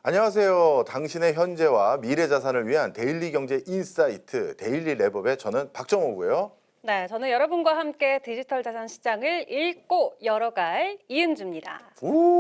안녕하세요. 당신의 현재와 미래 자산을 위한 데일리 경제 인사이트 데일리 랩업의 저는 박정호고요. 네, 저는 여러분과 함께 디지털 자산 시장을 읽고 열어갈 이은주입니다. 우!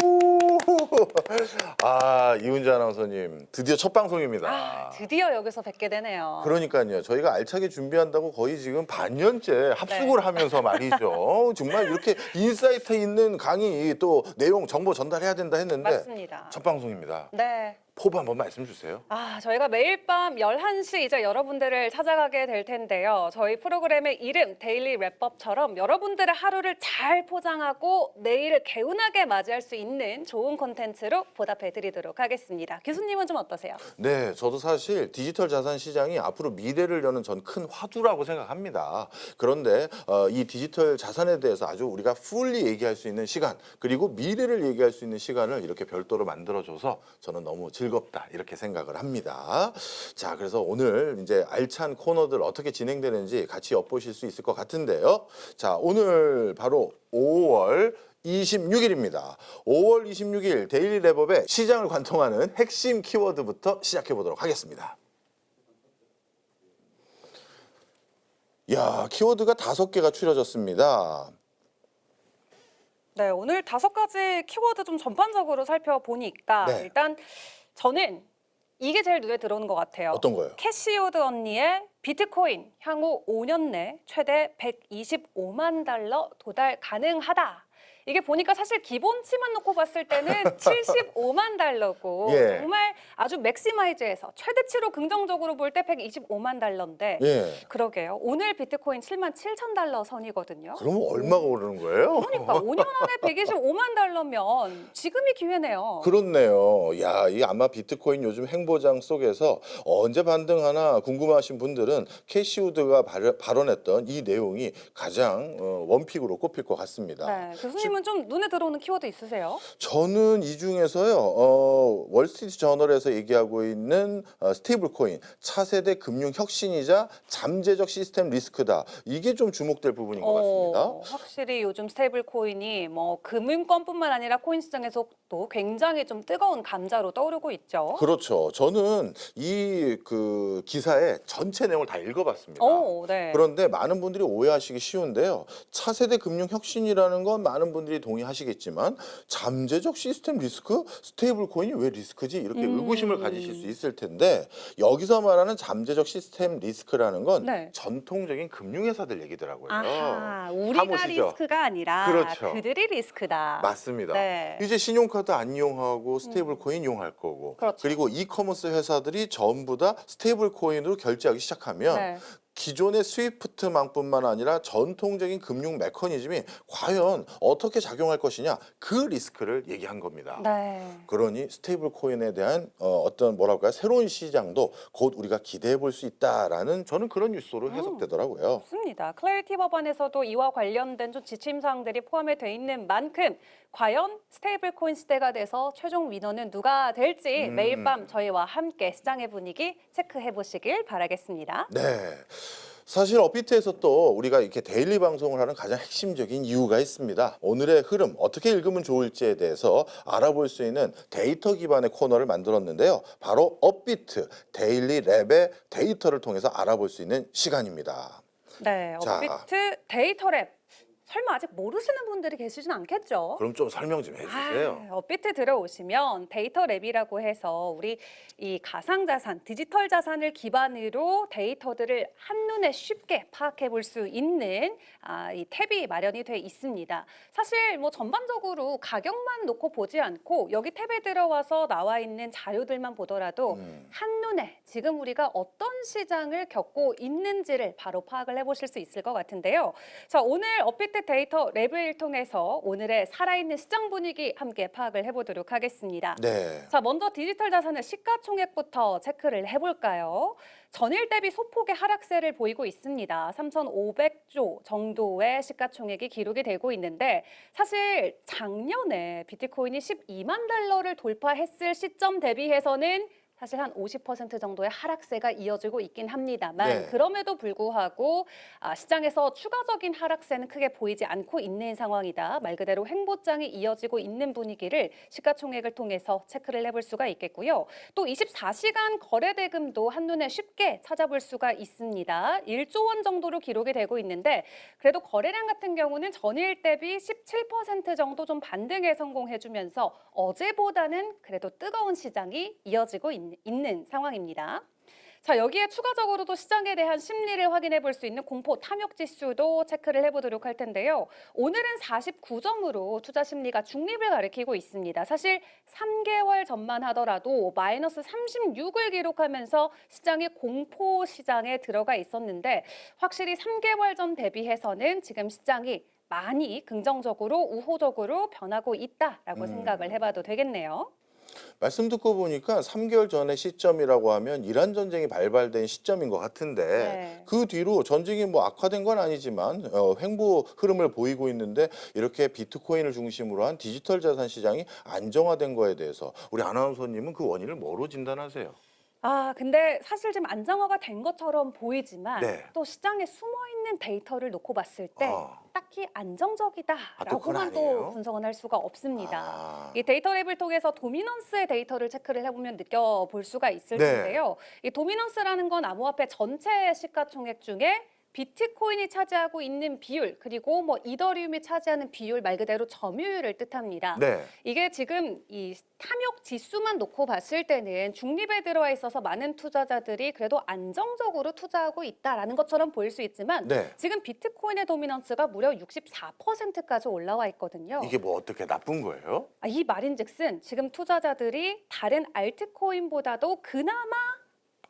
이훈재 아나운서님 드디어 첫 방송입니다. 드디어 여기서 뵙게 되네요. 그러니까요. 저희가 알차게 준비한다고 거의 지금 반년째 합숙을 하면서 말이죠. 정말 이렇게 인사이트 있는 강의 또 내용 정보 전달해야 된다 했는데 맞습니다. 첫 방송입니다. 네. 포부 한번 말씀 주세요. 저희가 매일 밤 11시 이제 여러분들을 찾아가게 될 텐데요. 저희 프로그램의 이름 데일리 랩업처럼 여러분들의 하루를 잘 포장하고 내일을 개운하게 맞이할 수 있는 좋은 콘텐츠로 보답해 드리도록 하겠습니다. 교수님은 좀 어떠세요? 네, 저도 사실 디지털 자산 시장이 앞으로 미래를 여는 전 큰 화두라고 생각합니다. 그런데 이 디지털 자산에 대해서 아주 우리가 풀리 얘기할 수 있는 시간, 그리고 미래를 얘기할 수 있는 시간을 이렇게 별도로 만들어줘서 저는 너무 즐겁다 이렇게 생각을 합니다. 자, 그래서 오늘 이제 알찬 코너들 어떻게 진행되는지 같이 엿보실 수 있을 것 같은데요. 자, 오늘 바로 5월 26일입니다. 5월 26일 데일리 랩업의 시장을 관통하는 핵심 키워드부터 시작해 보도록 하겠습니다. 키워드가 5개가 추려졌습니다. 네, 오늘 5가지 키워드 좀 전반적으로 살펴보니까 네. 일단 저는 이게 제일 눈에 들어오는 것 같아요. 어떤 거예요? 캐시우드 언니의 비트코인 향후 5년 내 최대 125만 달러 도달 가능하다. 이게 보니까 사실 기본치만 놓고 봤을 때는 75만 달러고 예. 정말 아주 맥시마이즈해서 최대치로 긍정적으로 볼 때 125만 달러인데 예. 그러게요. 오늘 비트코인 7만 7천 달러 선이거든요. 그러면 얼마가 오르는 거예요? 그러니까 5년 안에 125만 달러면 지금이 기회네요. 그렇네요. 이 아마 비트코인 요즘 행보장 속에서 언제 반등하나 궁금하신 분들은 캐시우드가 발언했던 이 내용이 가장 원픽으로 꼽힐 것 같습니다. 네, 교수님은 좀 눈에 들어오는 키워드 있으세요? 저는 이 중에서요, 월스트리트 저널에서 얘기하고 있는 스테이블 코인, 차세대 금융 혁신이자 잠재적 시스템 리스크다. 이게 좀 주목될 부분인 것 같습니다. 확실히 요즘 스테이블 코인이 뭐 금융권뿐만 아니라 코인 시장에서도 굉장히 좀 뜨거운 감자로 떠오르고 있죠. 그렇죠. 저는 이 기사의 전체 내용을 다 읽어봤습니다. 네. 그런데 많은 분들이 오해하시기 쉬운데요. 차세대 금융 혁신이라는 건 많은 분들이 동의하시겠지만 잠재적 시스템 리스크? 스테이블 코인이 왜 리스크지? 이렇게 의구심을 가지실 수 있을 텐데 여기서 말하는 잠재적 시스템 리스크라는 건 네. 전통적인 금융회사들 얘기더라고요. 우리가 사무시죠? 리스크가 아니라 그렇죠. 그들이 리스크다. 맞습니다. 네. 이제 신용카드 안 이용하고 스테이블 코인 이용할 거고 그렇죠. 그리고 이커머스 회사들이 전부 다 스테이블 코인으로 결제하기 시작하면 네. 기존의 스위프트망뿐만 아니라 전통적인 금융 메커니즘이 과연 어떻게 작용할 것이냐 그 리스크를 얘기한 겁니다. 네. 그러니 스테이블 코인에 대한 어떤 새로운 시장도 곧 우리가 기대해 볼 수 있다라는 저는 그런 뉴스로 해석되더라고요. 맞습니다. 클래리티 법안에서도 이와 관련된 좀 지침 사항들이 포함이 돼 있는 만큼 과연 스테이블 코인 시대가 돼서 최종 위너는 누가 될지 매일 밤 저희와 함께 시장의 분위기 체크해 보시길 바라겠습니다. 네. 사실 업비트에서 또 우리가 이렇게 데일리 방송을 하는 가장 핵심적인 이유가 있습니다. 오늘의 흐름 어떻게 읽으면 좋을지에 대해서 알아볼 수 있는 데이터 기반의 코너를 만들었는데요. 바로 업비트 데일리 랩의 데이터를 통해서 알아볼 수 있는 시간입니다. 네, 자. 업비트 데이터 랩. 설마 아직 모르시는 분들이 계시진 않겠죠? 그럼 좀 설명 좀 해주세요. 업비트 들어오시면 데이터 랩이라고 해서 우리 이 가상자산, 디지털 자산을 기반으로 데이터들을 한눈에 쉽게 파악해 볼 수 있는 이 탭이 마련이 돼 있습니다. 사실 뭐 전반적으로 가격만 놓고 보지 않고 여기 탭에 들어와서 나와 있는 자료들만 보더라도 한눈에 지금 우리가 어떤 시장을 겪고 있는지를 바로 파악을 해보실 수 있을 것 같은데요. 자, 오늘 업비트 데이터 랩을 통해서 오늘의 살아있는 시장 분위기 함께 파악을 해보도록 하겠습니다. 네. 자, 먼저 디지털 자산의 시가총액부터 체크를 해볼까요? 전일 대비 소폭의 하락세를 보이고 있습니다. 3,500조 정도의 시가총액이 기록이 되고 있는데 사실 작년에 비트코인이 12만 달러를 돌파했을 시점 대비해서는 사실 한 50% 정도의 하락세가 이어지고 있긴 합니다만 네. 그럼에도 불구하고 시장에서 추가적인 하락세는 크게 보이지 않고 있는 상황이다. 말 그대로 횡보장이 이어지고 있는 분위기를 시가총액을 통해서 체크를 해볼 수가 있겠고요. 또 24시간 거래대금도 한눈에 쉽게 찾아볼 수가 있습니다. 1조 원 정도로 기록이 되고 있는데 그래도 거래량 같은 경우는 전일 대비 17% 정도 좀 반등에 성공해주면서 어제보다는 그래도 뜨거운 시장이 이어지고 있는 상황입니다. 자, 여기에 추가적으로도 시장에 대한 심리를 확인해 볼 수 있는 공포 탐욕 지수도 체크를 해보도록 할 텐데요. 오늘은 49점으로 투자 심리가 중립을 가리키고 있습니다. 사실 3개월 전만 하더라도 마이너스 36을 기록하면서 시장이 공포 시장에 들어가 있었는데 확실히 3개월 전 대비해서는 지금 시장이 많이 긍정적으로 우호적으로 변하고 있다라고 생각을 해봐도 되겠네요. 말씀 듣고 보니까 3개월 전의 시점이라고 하면 이란 전쟁이 발발된 시점인 것 같은데 네. 그 뒤로 전쟁이 뭐 악화된 건 아니지만 횡보 흐름을 보이고 있는데 이렇게 비트코인을 중심으로 한 디지털 자산 시장이 안정화된 거에 대해서 우리 아나운서님은 그 원인을 뭐로 진단하세요? 근데 사실 좀 안정화가 된 것처럼 보이지만 네. 또 시장에 숨어 있는 데이터를 놓고 봤을 때 아. 딱히 또 그건 안정적이다라고만 또 아니에요? 분석은 할 수가 없습니다. 아. 이 데이터 랩을 통해서 도미넌스의 데이터를 체크를 해보면 느껴볼 수가 있을 네. 텐데요. 이 도미넌스라는 건 암호화폐 전체 시가총액 중에 비트코인이 차지하고 있는 비율 그리고 뭐 이더리움이 차지하는 비율 말 그대로 점유율을 뜻합니다. 네. 이게 지금 이 탐욕 지수만 놓고 봤을 때는 중립에 들어와 있어서 많은 투자자들이 그래도 안정적으로 투자하고 있다라는 것처럼 보일 수 있지만 네. 지금 비트코인의 도미넌스가 무려 64%까지 올라와 있거든요. 이게 뭐 어떻게 나쁜 거예요? 이 말인즉슨 지금 투자자들이 다른 알트코인보다도 그나마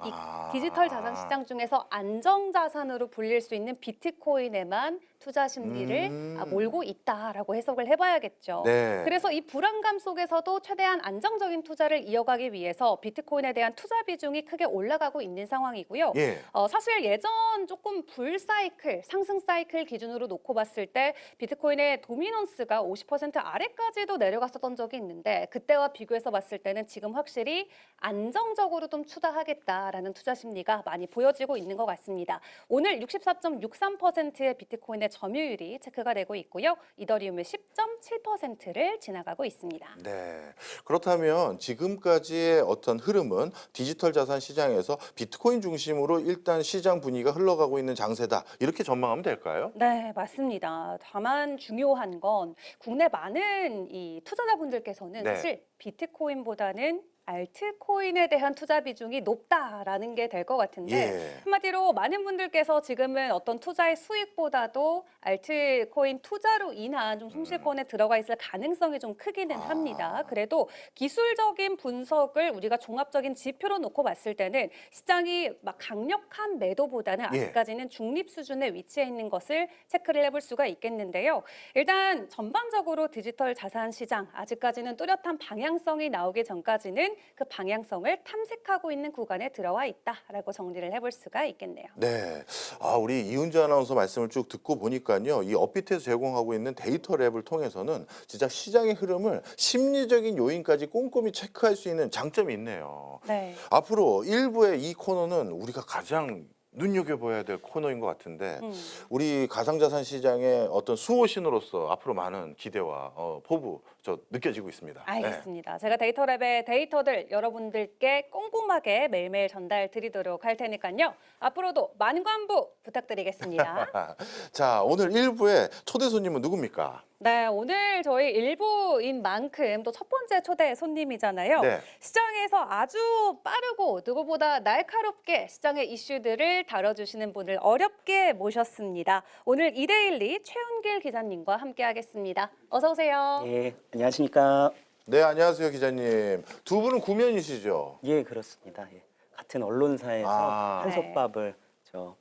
이 아. 디지털 자산 시장 중에서 안정 자산으로 불릴 수 있는 비트코인에만 투자 심리를 몰고 있다라고 해석을 해봐야겠죠. 네. 그래서 이 불안감 속에서도 최대한 안정적인 투자를 이어가기 위해서 비트코인에 대한 투자 비중이 크게 올라가고 있는 상황이고요. 예. 사실 예전 조금 불 사이클, 상승 사이클 기준으로 놓고 봤을 때 비트코인의 도미넌스가 50% 아래까지도 내려갔었던 적이 있는데 그때와 비교해서 봤을 때는 지금 확실히 안정적으로 좀 투자하겠다라는 투자 심리가 많이 보여지고 있는 것 같습니다. 오늘 64.63%의 비트코인의 점유율이 체크가 되고 있고요. 이더리움은 10.7%를 지나가고 있습니다. 네. 그렇다면 지금까지의 어떤 흐름은 디지털 자산 시장에서 비트코인 중심으로 일단 시장 분위기가 흘러가고 있는 장세다. 이렇게 전망하면 될까요? 네, 맞습니다. 다만 중요한 건 국내 많은 이 투자자분들께서는 네. 사실 비트코인보다는 알트코인에 대한 투자 비중이 높다라는 게 될 것 같은데 예. 한마디로 많은 분들께서 지금은 어떤 투자의 수익보다도 알트코인 투자로 인한 좀 손실권에 들어가 있을 가능성이 좀 크기는 합니다. 그래도 기술적인 분석을 우리가 종합적인 지표로 놓고 봤을 때는 시장이 막 강력한 매도보다는 예. 아직까지는 중립 수준에 위치해 있는 것을 체크를 해볼 수가 있겠는데요. 일단 전반적으로 디지털 자산 시장 아직까지는 뚜렷한 방향성이 나오기 전까지는 그 방향성을 탐색하고 있는 구간에 들어와 있다라고 정리를 해볼 수가 있겠네요. 네. 우리 이은주 아나운서 말씀을 쭉 듣고 보니까요. 이 업비트에서 제공하고 있는 데이터 랩을 통해서는 진짜 시장의 흐름을 심리적인 요인까지 꼼꼼히 체크할 수 있는 장점이 있네요. 네. 앞으로 일부의 이 코너는 우리가 가장 눈여겨봐야 될 코너인 것 같은데 우리 가상자산 시장의 어떤 수호신으로서 앞으로 많은 기대와 포부 저 느껴지고 있습니다. 네. 알겠습니다. 제가 데이터랩의 데이터들 여러분들께 꼼꼼하게 매일매일 전달 드리도록 할 테니까요. 앞으로도 많은 관부 부탁드리겠습니다. 자, 오늘 1부의 초대 손님은 누굽니까? 네, 오늘 저희 일부인 만큼 또 첫 번째 초대 손님이잖아요. 네. 시장에서 아주 빠르고 누구보다 날카롭게 시장의 이슈들을 다뤄주시는 분을 어렵게 모셨습니다. 오늘 이데일리 최은길 기자님과 함께하겠습니다. 어서 오세요. 예, 안녕하십니까. 네, 안녕하세요, 기자님. 두 분은 구면이시죠? 예, 그렇습니다. 예. 같은 언론사에서 아. 한솥밥을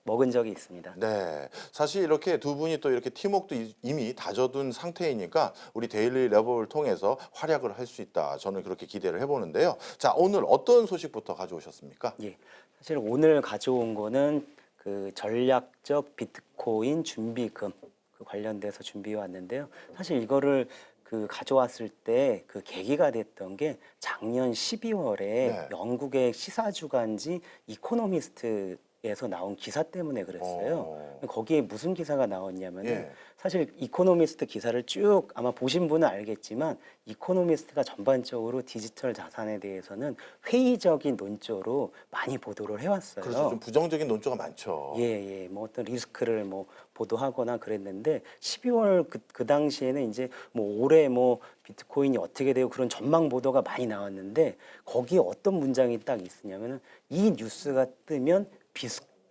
먹은 적이 있습니다. 네, 사실 이렇게 두 분이 또 이렇게 팀워크도 이미 다져둔 상태이니까 우리 데일리 레버를 통해서 활약을 할 수 있다. 저는 그렇게 기대를 해보는데요. 자, 오늘 어떤 소식부터 가져오셨습니까? 예, 사실 오늘 가져온 거는 그 전략적 비트코인 준비금 그 관련돼서 준비해 왔는데요. 사실 이거를 그 가져왔을 때 그 계기가 됐던 게 작년 12월에 네. 영국의 시사 주간지 이코노미스트에서 나온 기사 때문에 그랬어요. 거기에 무슨 기사가 나왔냐면은 예. 사실 이코노미스트 기사를 쭉 아마 보신 분은 알겠지만 이코노미스트가 전반적으로 디지털 자산에 대해서는 회의적인 논조로 많이 보도를 해왔어요. 그렇죠. 좀 부정적인 논조가 많죠. 예. 뭐 어떤 리스크를 뭐 보도하거나 그랬는데 12월 그 당시에는 이제 뭐 올해 뭐 비트코인이 어떻게 되고 그런 전망 보도가 많이 나왔는데 거기에 어떤 문장이 딱 있으냐면은 이 뉴스가 뜨면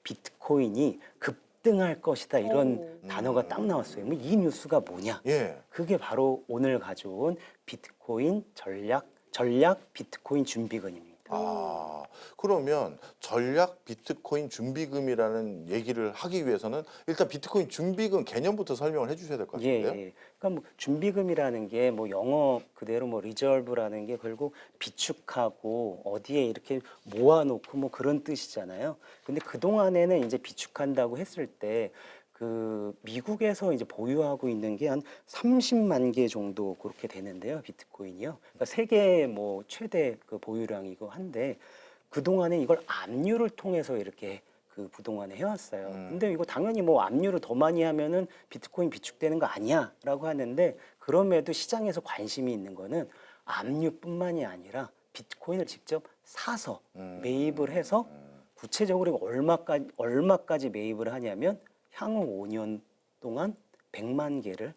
비트코인이 급등할 것이다 이런 단어가 딱 나왔어요. 뭐 이 뉴스가 뭐냐? 예. 그게 바로 오늘 가져온 비트코인 전략 비트코인 준비금입니다. 아, 그러면 전략 비트코인 준비금이라는 얘기를 하기 위해서는 일단 비트코인 준비금 개념부터 설명을 해주셔야 될 것 같은데요. 예. 그러니까 뭐 준비금이라는 게 뭐 영어 그대로 뭐 리저브라는 게 결국 비축하고 어디에 이렇게 모아놓고 뭐 그런 뜻이잖아요. 근데 그 동안에는 이제 비축한다고 했을 때 그 미국에서 이제 보유하고 있는 게 한 30만 개 정도 그렇게 되는데요, 비트코인이요. 그러니까 세계 뭐 최대 그 보유량이고 한데 그 동안에 이걸 압류를 통해서 이렇게 그 그동안에 해왔어요. 근데 이거 당연히 뭐 압류를 더 많이 하면은 비트코인 비축되는 거 아니야라고 하는데 그럼에도 시장에서 관심이 있는 거는 압류뿐만이 아니라 비트코인을 직접 사서 매입을 해서 구체적으로 얼마까지 매입을 하냐면 향후 5년 동안 100만 개를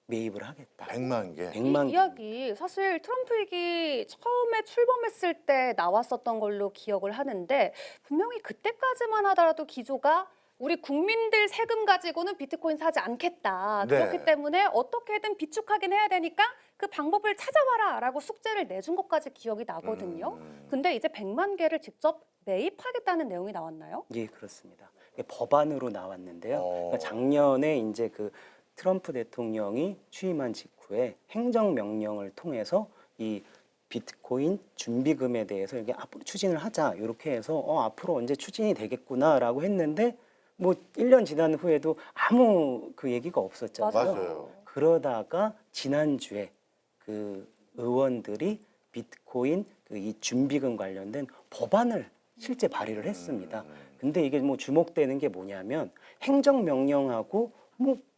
매입을 하겠다. 100만 개. 100만 이 이야기 사실 트럼프 얘기 처음에 출범했을 때 나왔었던 걸로 기억을 하는데 분명히 그때까지만 하더라도 기조가 우리 국민들 세금 가지고는 비트코인 사지 않겠다. 네. 그렇기 때문에 어떻게든 비축하긴 해야 되니까 그 방법을 찾아봐라라고 숙제를 내준 것까지 기억이 나거든요. 근데 이제 100만 개를 직접 매입하겠다는 내용이 나왔나요? 예, 그렇습니다. 이게 법안으로 나왔는데요. 어. 그러니까 작년에 이제 그 트럼프 대통령이 취임한 직후에 행정명령을 통해서 이 비트코인 준비금에 대해서 이게 앞으로 추진을 하자 이렇게 해서 앞으로 언제 추진이 되겠구나라고 했는데 뭐 1년 지난 후에도 아무 그 얘기가 없었잖아요. 맞아요. 그러다가 지난주에 그 의원들이 비트코인 그 이 준비금 관련된 법안을 실제 발의를 했습니다. 근데 이게 뭐 주목되는 게 뭐냐면 행정명령하고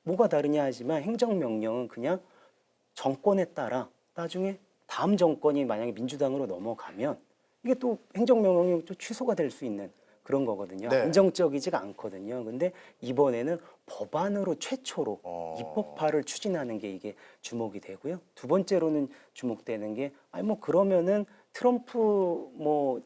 뭐가 다르냐 하지만 행정명령은 그냥 정권에 따라 나중에 다음 정권이 만약에 민주당으로 넘어가면 이게 또 행정명령이 또 취소가 될 수 있는 그런 거거든요. 네. 안정적이지가 않거든요. 근데 이번에는 법안으로 최초로 입법화를 추진하는 게 이게 주목이 되고요. 두 번째로는 주목되는 게 아니 뭐 그러면은 트럼프 뭐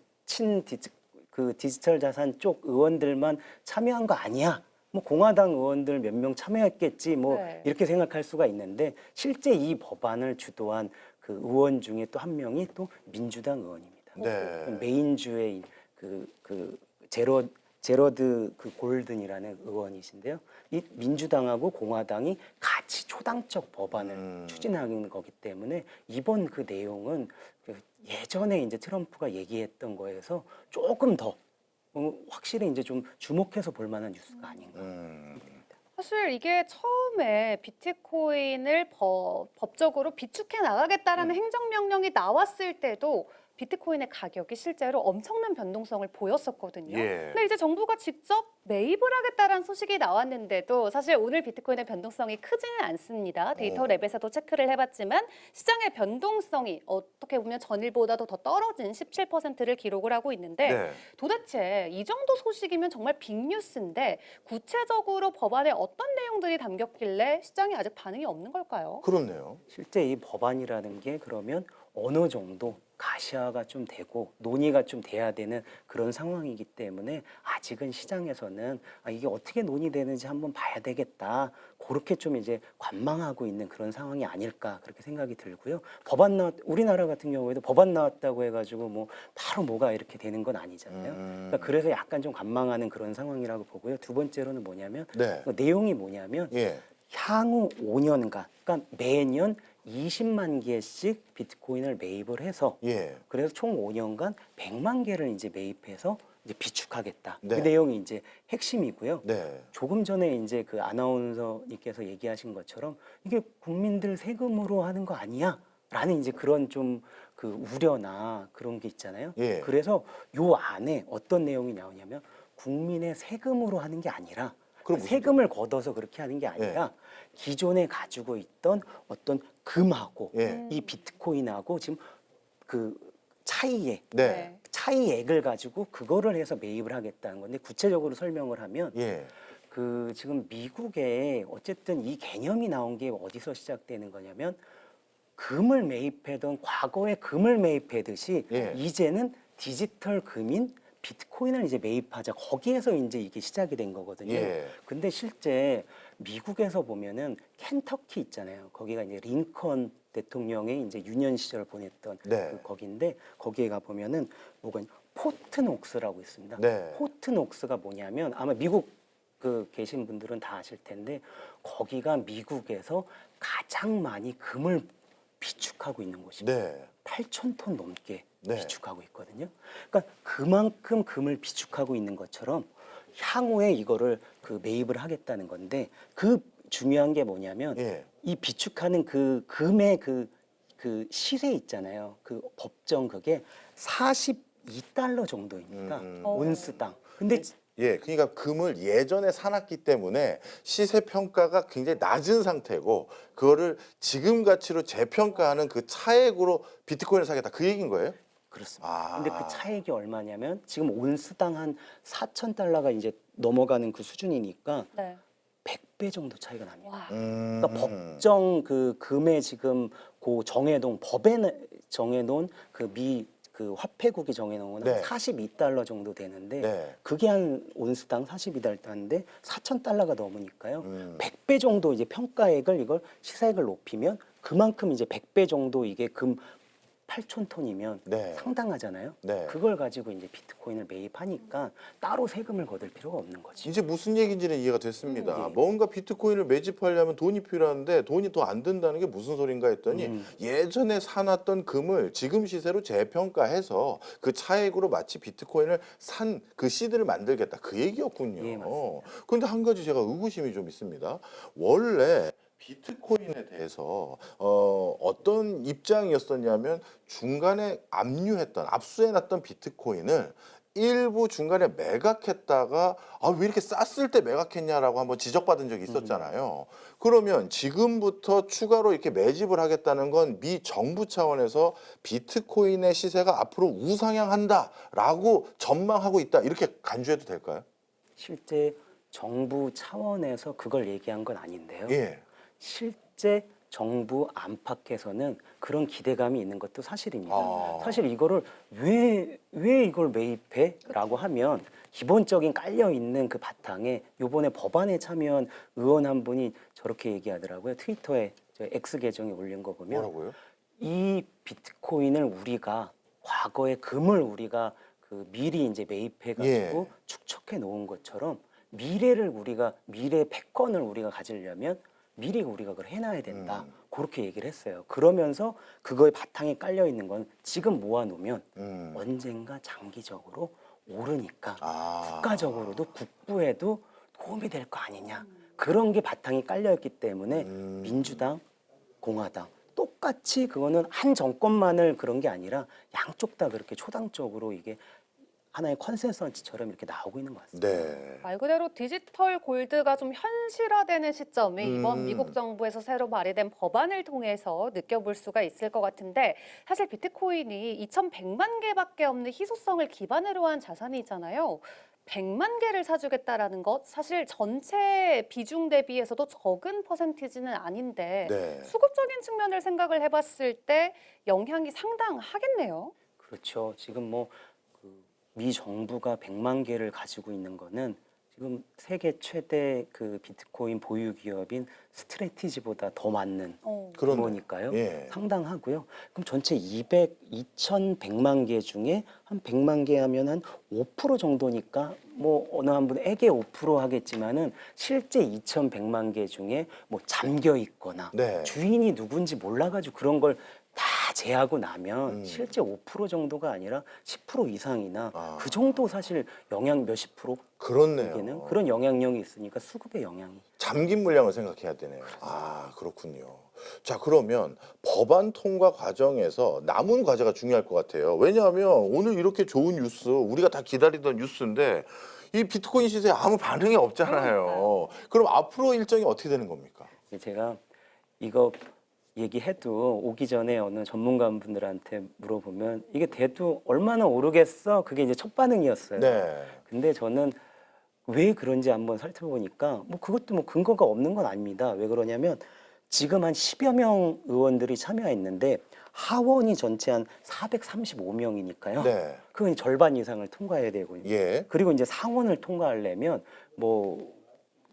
그 디지털 자산 쪽 의원들만 참여한 거 아니야? 뭐 공화당 의원들 몇 명 참여했겠지 뭐 네. 이렇게 생각할 수가 있는데 실제 이 법안을 주도한 그 의원 중에 또 한 명이 또 민주당 의원입니다. 네. 메인주의 그 제러드 그 골든이라는 의원이신데요. 이 민주당하고 공화당이 같이 초당적 법안을 추진하는 거기 때문에 이번 그 내용은 그 예전에 이제 트럼프가 얘기했던 거에서 조금 더 확실히 이제 좀 주목해서 볼 만한 뉴스가 아닌가. 사실 이게 처음에 비트코인을 법적으로 비축해 나가겠다라는 행정명령이 나왔을 때도 비트코인의 가격이 실제로 엄청난 변동성을 보였었거든요. 예. 근데 이제 정부가 직접 매입을 하겠다라는 소식이 나왔는데도 사실 오늘 비트코인의 변동성이 크지는 않습니다. 데이터 랩에서도 체크를 해봤지만 시장의 변동성이 어떻게 보면 전일보다도 더 떨어진 17%를 기록을 하고 있는데 네. 도대체 이 정도 소식이면 정말 빅뉴스인데 구체적으로 법안에 어떤 내용들이 담겼길래 시장에 아직 반응이 없는 걸까요? 그렇네요. 실제 이 법안이라는 게 그러면 어느 정도 가시화가 좀 되고 논의가 좀 돼야 되는 그런 상황이기 때문에 아직은 시장에서는 이게 어떻게 논의되는지 한번 봐야 되겠다. 그렇게 좀 이제 관망하고 있는 그런 상황이 아닐까 그렇게 생각이 들고요. 우리나라 같은 경우에도 법안 나왔다고 해가지고 뭐 바로 뭐가 이렇게 되는 건 아니잖아요. 그러니까 그래서 약간 좀 관망하는 그런 상황이라고 보고요. 두 번째로는 뭐냐면 네. 그 내용이 뭐냐면 예. 향후 5년간, 그러니까 매년 20만 개씩 비트코인을 매입을 해서 예. 그래서 총 5년간 100만 개를 이제 매입해서 이제 비축하겠다. 네. 그 내용이 이제 핵심이고요. 네. 조금 전에 이제 그 아나운서님께서 얘기하신 것처럼 이게 국민들 세금으로 하는 거 아니야? 라는 이제 그런 좀 그 우려나 그런 게 있잖아요. 예. 그래서 요 안에 어떤 내용이 나오냐면 국민의 세금으로 하는 게 아니라 그럼 무슨 세금을 걷어서 그렇게 하는 게 아니라 기존에 가지고 있던 어떤 금하고 예. 이 비트코인하고 지금 그 차이에 네. 차이액을 가지고 그거를 해서 매입을 하겠다는 건데 구체적으로 설명을 하면 예. 그 지금 미국에 어쨌든 이 개념이 나온 게 어디서 시작되는 거냐면 금을 매입하던 과거에 금을 매입하듯이 예. 이제는 디지털 금인 비트코인을 이제 매입하자 거기에서 이제 이게 시작이 된 거거든요. 예. 근데 실제 미국에서 보면은 켄터키 있잖아요. 거기가 이제 링컨 대통령의 이제 유년 시절을 보냈던 네. 그 거기인데 거기에 가 보면은 뭐가 포트녹스라고 있습니다. 네. 포트녹스가 뭐냐면 아마 미국 그 계신 분들은 다 아실 텐데 거기가 미국에서 가장 많이 금을 비축하고 있는 곳입니다. 네. 8,000톤 넘게 네. 비축하고 있거든요. 그러니까 그만큼 금을 비축하고 있는 것처럼 향후에 이거를 그 매입을 하겠다는 건데 그 중요한 게 뭐냐면 예. 이 비축하는 그 금의 그 시세 있잖아요. 그 법정 그게 42달러 정도입니다. 온스당. 근데 예, 그러니까 금을 예전에 사놨기 때문에 시세 평가가 굉장히 낮은 상태고 그거를 지금 가치로 재평가하는 그 차액으로 비트코인을 사겠다 그 얘기인 거예요? 그렇습니다. 아. 근데 그 차액이 얼마냐면 지금 온스당 한 4,000달러가 이제 넘어가는 그 수준이니까 네. 100배 정도 차이가 납니다. 와. 그러니까 법정 그 금의 지금 그 정해놓은 법에 정해놓은 그 화폐국이 정해놓은 네. 한 42달러 정도 되는데 네. 그게 한 온스당 42달러인데 4,000달러가 넘으니까요. 음. 100배 정도 이제 평가액을 이걸 시세액을 높이면 그만큼 이제 100배 정도 이게 금 8,000톤이면 네. 상당하잖아요. 네. 그걸 가지고 이제 비트코인을 매입하니까 따로 세금을 거둘 필요가 없는 거지. 이제 무슨 얘기인지는 이해가 됐습니다. 예. 뭔가 비트코인을 매집하려면 돈이 필요한데 돈이 더 안 든다는 게 무슨 소린가 했더니 예전에 사놨던 금을 지금 시세로 재평가해서 그 차액으로 마치 비트코인을 산 그 시드를 만들겠다 그 얘기였군요. 예, 맞습니다. 그런데 한 가지 제가 의구심이 좀 있습니다. 원래 비트코인에 대해서 어떤 입장이었었냐면 중간에 압수해놨던 비트코인을 일부 중간에 매각했다가 왜 이렇게 쌌을 때 매각했냐라고 한번 지적받은 적이 있었잖아요. 그러면 지금부터 추가로 이렇게 매집을 하겠다는 건 미 정부 차원에서 비트코인의 시세가 앞으로 우상향한다라고 전망하고 있다 이렇게 간주해도 될까요? 실제 정부 차원에서 그걸 얘기한 건 아닌데요. 예. 실제 정부 안팎에서는 그런 기대감이 있는 것도 사실입니다. 아. 사실 이거를 왜 이걸 매입해? 라고 하면 기본적인 깔려 있는 그 바탕에 요번에 법안에 참여한 의원 한 분이 저렇게 얘기하더라고요. 트위터에 저 X 계정에 올린 거 보면 뭐라고요? 이 비트코인을 우리가 과거에 금을 우리가 그 미리 이제 매입해 가지고 예. 축적해 놓은 것처럼 미래 패권을 우리가 가지려면 미리 우리가 그걸 해놔야 된다. 그렇게 얘기를 했어요. 그러면서 그거에 바탕에 깔려 있는 건 지금 모아놓으면 언젠가 장기적으로 오르니까 국가적으로도 국부에도 도움이 될 거 아니냐. 그런 게 바탕이 깔려 있기 때문에 민주당, 공화당 똑같이 그거는 한 정권만을 그런 게 아니라 양쪽 다 그렇게 초당적으로 이게 하나의 컨센서스처럼 이렇게 나오고 있는 것 같습니다. 네. 말 그대로 디지털 골드가 좀 현실화되는 시점이 이번 미국 정부에서 새로 발의된 법안을 통해서 느껴볼 수가 있을 것 같은데 사실 비트코인이 2,100만 개밖에 없는 희소성을 기반으로 한 자산이잖아요. 100만 개를 사주겠다라는 것 사실 전체 비중 대비해서도 적은 퍼센티지는 아닌데 네. 수급적인 측면을 생각을 해봤을 때 영향이 상당하겠네요. 그렇죠. 지금 뭐 미 정부가 100만 개를 가지고 있는 거는 지금 세계 최대 그 비트코인 보유 기업인 스트레티지보다 더 많는 그렇네. 규모니까요. 예. 상당하고요. 그럼 전체 2,100만 개 중에 한 100만 개 하면 한 5% 정도니까 뭐 어느 한 분에게 5% 하겠지만은 실제 2,100만 개 중에 뭐 잠겨 있거나 네. 주인이 누군지 몰라가지고 그런 걸 다 제하고 나면 실제 5% 정도가 아니라 10% 이상이나 아. 그 정도 사실 영향 몇십 프로에게는 그렇네요. 그런 영향력이 있으니까 수급의 영향이. 잠긴 물량을 생각해야 되네요. 아, 그렇군요. 자, 그러면 법안 통과 과정에서 남은 과제가 중요할 것 같아요. 왜냐하면 오늘 이렇게 좋은 뉴스, 우리가 다 기다리던 뉴스인데 이 비트코인 시세에 아무 반응이 없잖아요. 그러니까요. 그럼 앞으로 일정이 어떻게 되는 겁니까? 제가 이거 얘기해도 오기 전에 어느 전문가분들한테 물어보면 이게 돼도 얼마나 오르겠어? 그게 이제 첫 반응이었어요. 네. 근데 저는 왜 그런지 한번 살펴보니까 뭐 그것도 뭐 근거가 없는 건 아닙니다. 왜 그러냐면 지금 한 10여 명 의원들이 참여했는데 하원이 전체 한 435명이니까요. 네. 그건 절반 이상을 통과해야 되고요. 예. 그리고 이제 상원을 통과하려면 뭐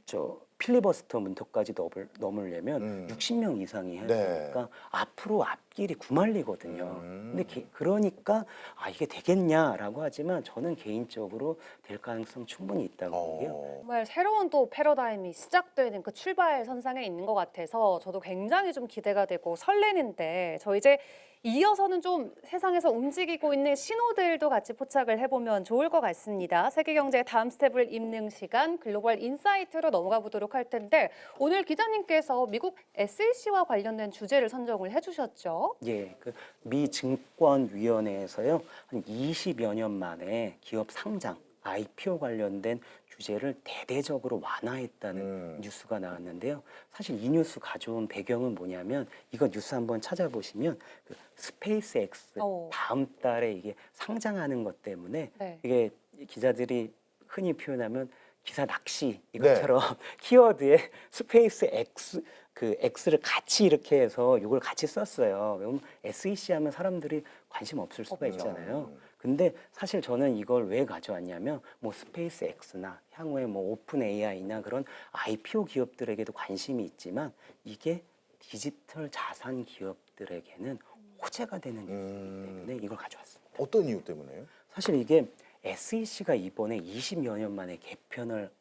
저 필리버스터 문턱까지 넘으려면 60명 이상이 해야 네. 되니까 앞으로 앞길이 구말리거든요. 음. 근데 그러니까 아 이게 되겠냐라고 하지만 저는 개인적으로 될 가능성 충분히 있다고 보고요. 정말 새로운 또 패러다임이 시작되는 그 출발 선상에 있는 것 같아서 저도 굉장히 좀 기대가 되고 설레는데 저 이제 이어서는 좀 세상에서 움직이고 있는 신호들도 같이 포착을 해보면 좋을 것 같습니다. 세계경제의 다음 스텝을 잇는 시간 글로벌 인사이트로 넘어가 보도록 할 텐데 오늘 기자님께서 미국 SEC와 관련된 주제를 선정을 해주셨죠. 예, 그 미 증권위원회에서요 한 20여 년 만에 기업 상장 IPO 관련된 규제를 대대적으로 완화했다는 뉴스가 나왔는데요. 사실 이 뉴스 가져온 배경은 뭐냐면 이거 뉴스 한번 찾아보시면 그 스페이스 X 다음 달에 이게 상장하는 것 때문에 네. 이게 기자들이 흔히 표현하면 기사 낚시 이것처럼 키워드에 스페이스 X 그 X를 같이 이렇게 해서 이걸 같이 썼어요. 그럼 SEC 하면 사람들이 관심 없을 수가 있잖아요. 근데 사실 저는 이걸 왜 가져왔냐면 뭐 스페이스 X나 향후에 뭐 오픈 AI나 그런 IPO 기업들에게도 관심이 있지만 이게 디지털 자산 기업들에게는 호재가 되는 뉴스이기 때문에 이걸 가져왔습니다. 어떤 이유 때문에요? 사실 이게 SEC가 이번에 20여 년 만에 개편을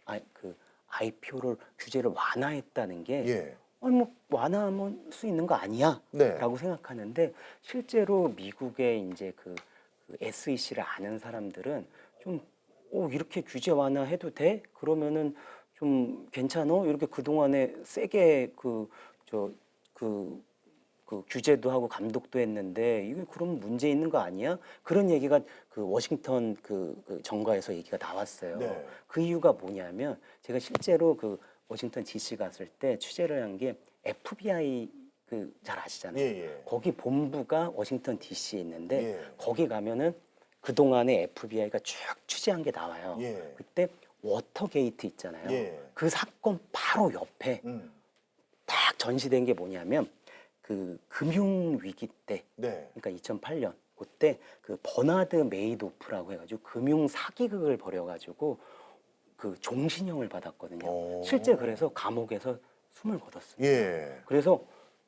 IPO를 규제를 완화했다는 게 예. 아니 뭐 완화하면 수 있는 거 아니야? 네. 라고 생각하는데 실제로 미국의 이제 그 SEC를 아는 사람들은 좀 이렇게 규제 완화해도 돼? 그러면은 좀 괜찮어? 이렇게 그동안에 세게 규제도 하고 감독도 했는데 이게 그럼 문제 있는 거 아니야? 그런 얘기가 그 워싱턴 그 정가에서 얘기가 나왔어요. 네. 그 이유가 뭐냐면 제가 실제로 그 워싱턴 DC 갔을 때 취재를 한 게 FBI 잘 아시잖아요. 예. 거기 본부가 워싱턴 DC에 있는데 예. 거기 가면은 그 동안에 FBI가 쭉 취재한 게 나와요. 예. 그때 워터게이트 있잖아요. 예. 그 사건 바로 옆에 딱 전시된 게 뭐냐면 그 금융 위기 때, 네. 그러니까 2008년 그때 그 버나드 메이도프라고 해가지고 금융 사기극을 벌여가지고 그 종신형을 받았거든요. 실제 그래서 감옥에서 숨을 거뒀어요. 예. 그래서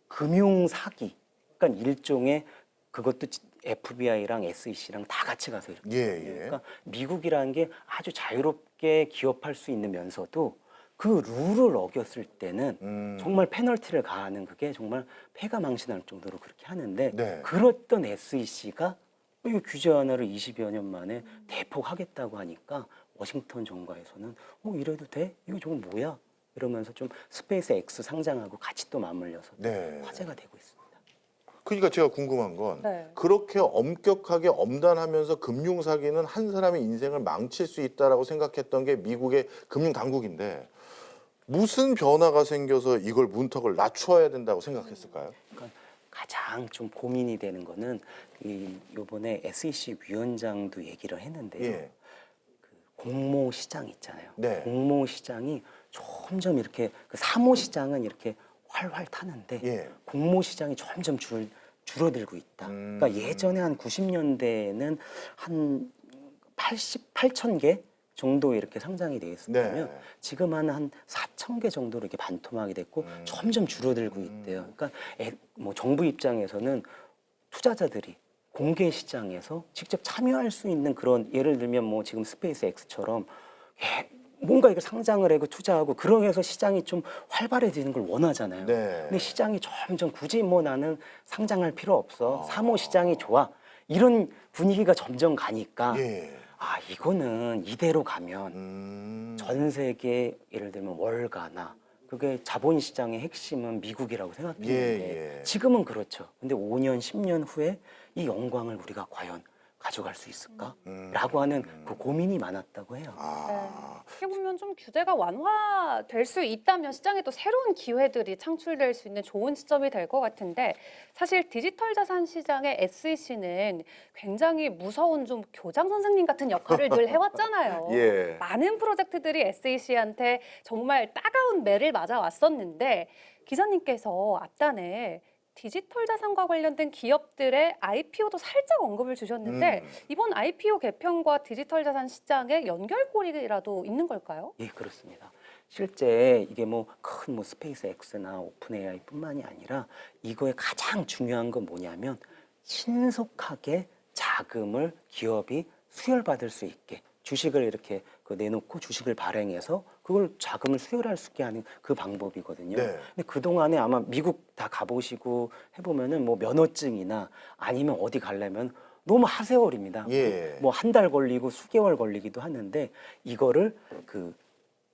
금융 사기, 그러니까 일종의 그것도 FBI랑 SEC랑 다 같이 가서 이렇게. 예. 그러니까 미국이라는 게 아주 자유롭게 기업할 수 있으면서도 그 룰을 어겼을 때는 정말 페널티를 가하는 그게 정말 패가 망신할 정도로 그렇게 하는데 네. 그랬던 SEC가 이 규제 완화를 20여 년 만에 대폭 하겠다고 하니까 워싱턴 정가에서는 이래도 돼? 이거 저건 뭐야? 이러면서 좀 스페이스 X 상장하고 같이 또 맞물려서 네. 화제가 되고 있습니다. 그러니까 제가 궁금한 건 네. 그렇게 엄격하게 엄단하면서 금융 사기는 한 사람의 인생을 망칠 수 있다라고 생각했던 게 미국의 금융 당국인데 무슨 변화가 생겨서 이걸 문턱을 낮춰야 된다고 생각했을까요? 그러니까 가장 좀 고민이 되는 거는 요번에 SEC 위원장도 얘기를 했는데요. 예. 공모 시장 있잖아요. 네. 공모 시장이 점점 이렇게 그 사모 시장은 이렇게 활활 타는데 예. 공모 시장이 점점 줄어들고 있다. 그러니까 예전에 한 90년대에는 한 88,000개 정도 이렇게 상장이 되어 있었다면 네. 지금 한 4천 개 정도로 이렇게 반토막이 됐고 점점 줄어들고 있대요. 그러니까 뭐 정부 입장에서는 투자자들이 공개 시장에서 직접 참여할 수 있는 그런 예를 들면 뭐 지금 스페이스 X처럼 뭔가 이거 상장을 하고 투자하고 그러면서 시장이 좀 활발해지는 걸 원하잖아요. 네. 근데 시장이 점점 굳이 뭐 나는 상장할 필요 없어. 사모 시장이 좋아. 이런 분위기가 점점 가니까 예. 아 이거는 이대로 가면 전 세계 예를 들면 월가나 그게 자본시장의 핵심은 미국이라고 생각했는데 예. 지금은 그렇죠. 근데 5년, 10년 후에 이 영광을 우리가 과연 가져갈 수 있을까? 라고 하는 그 고민이 많았다고 해요. 아. 어떻게 보면 좀 규제가 완화될 수 있다면 시장에 또 새로운 기회들이 창출될 수 있는 좋은 시점이 될 것 같은데 사실 디지털 자산 시장의 SEC는 굉장히 무서운 좀 교장 선생님 같은 역할을 늘 해왔잖아요. 예. 많은 프로젝트들이 SEC한테 정말 따가운 매를 맞아왔었는데 기자님께서 앞단에 디지털 자산과 관련된 기업들의 IPO도 살짝 언급을 주셨는데 이번 IPO 개편과 디지털 자산 시장의 연결고리라도 있는 걸까요? 예, 그렇습니다. 실제 이게 뭐 큰 뭐 스페이스 X나 오픈 AI뿐만이 아니라 이거의 가장 중요한 건 뭐냐면 신속하게 자금을 기업이 수혈받을 수 있게 주식을 이렇게 내놓고 주식을 발행해서 그걸 자금을 수혈할 수 있게 하는 그 방법이거든요. 네. 근데 그 동안에 아마 미국 다 가보시고 해보면은 뭐 면허증이나 아니면 어디 가려면 너무 하세월입니다. 예. 뭐 한 달 걸리고 수개월 걸리기도 하는데 이거를 그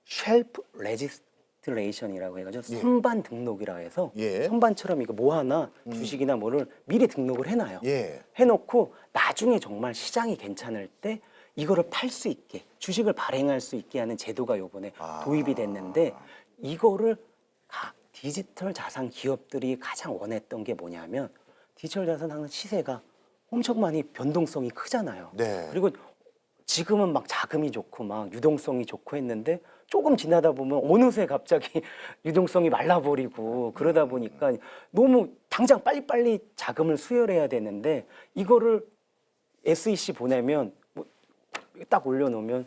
쉘프 레지스트레이션이라고 해가지고 예. 선반 등록이라 해서 예. 선반처럼 이거 뭐 하나 주식이나 뭐를 미리 등록을 해놔요. 예. 해놓고 나중에 정말 시장이 괜찮을 때 이거를 팔 수 있게 주식을 발행할 수 있게 하는 제도가 요번에 도입이 됐는데 이거를 디지털 자산 기업들이 가장 원했던 게 뭐냐면 디지털 자산 항상 시세가 엄청 많이 변동성이 크잖아요. 네. 그리고 지금은 막 자금이 좋고 막 유동성이 좋고 했는데 조금 지나다 보면 어느새 갑자기 유동성이 말라버리고 그러다 보니까 너무 당장 빨리빨리 자금을 수혈해야 되는데 이거를 SEC 보내면 뭐 딱 올려놓으면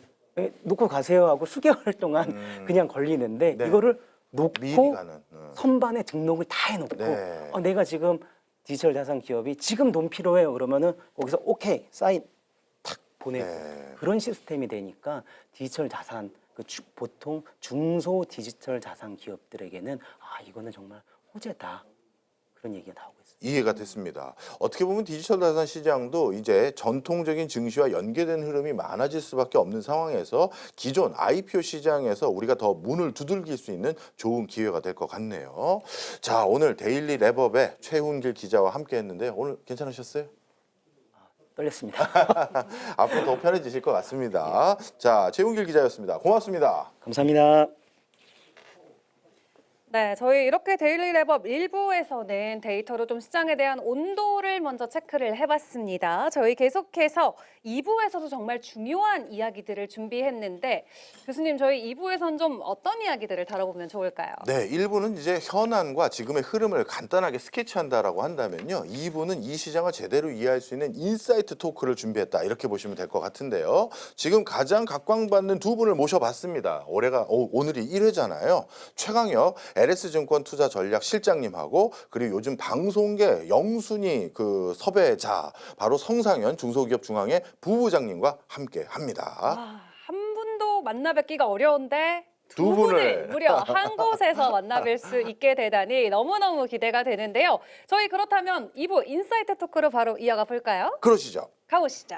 놓고 가세요 하고 수개월 동안 그냥 걸리는데 네. 이거를 미리 놓고 가는. 선반에 등록을 다 해놓고 네. 내가 지금 디지털 자산 기업이 지금 돈 필요해요 그러면은 거기서 오케이 사인 탁 보내고 네. 그런 시스템이 되니까 디지털 자산 보통 중소 디지털 자산 기업들에게는 아 이거는 정말 호재다 그런 얘기가 나오고 있습니다. 이해가 됐습니다. 어떻게 보면 디지털 자산 시장도 이제 전통적인 증시와 연계된 흐름이 많아질 수밖에 없는 상황에서 기존 IPO 시장에서 우리가 더 문을 두들길 수 있는 좋은 기회가 될 것 같네요. 자, 오늘 데일리 랩업의 최훈길 기자와 함께했는데 오늘 괜찮으셨어요? 떨렸습니다. 앞으로 더 편해지실 것 같습니다. 자, 최훈길 기자였습니다. 고맙습니다. 감사합니다. 네, 저희 이렇게 데일리 랩업 1부에서는 데이터로 좀 시장에 대한 온도를 먼저 체크를 해봤습니다. 저희 계속해서 2부에서도 정말 중요한 이야기들을 준비했는데 교수님 저희 2부에선 좀 어떤 이야기들을 다뤄보면 좋을까요? 네, 1부는 이제 현안과 지금의 흐름을 간단하게 스케치한다라고 한다면요. 2부는 이 시장을 제대로 이해할 수 있는 인사이트 토크를 준비했다. 이렇게 보시면 될 것 같은데요. 지금 가장 각광받는 두 분을 모셔봤습니다. 오늘이 1회잖아요. 최강혁 LS증권 투자 전략 실장님하고 그리고 요즘 방송계 영순위 그 섭외자 바로 성상현 중소기업 중앙회 부부장님과 함께 합니다. 한 분도 만나 뵙기가 어려운데 두 두 분을. 분을 무려 한 곳에서 만나 뵐 수 있게 되다니 너무너무 기대가 되는데요. 저희 그렇다면 2부 인사이트 토크로 바로 이어가 볼까요? 그러시죠. 가보시죠.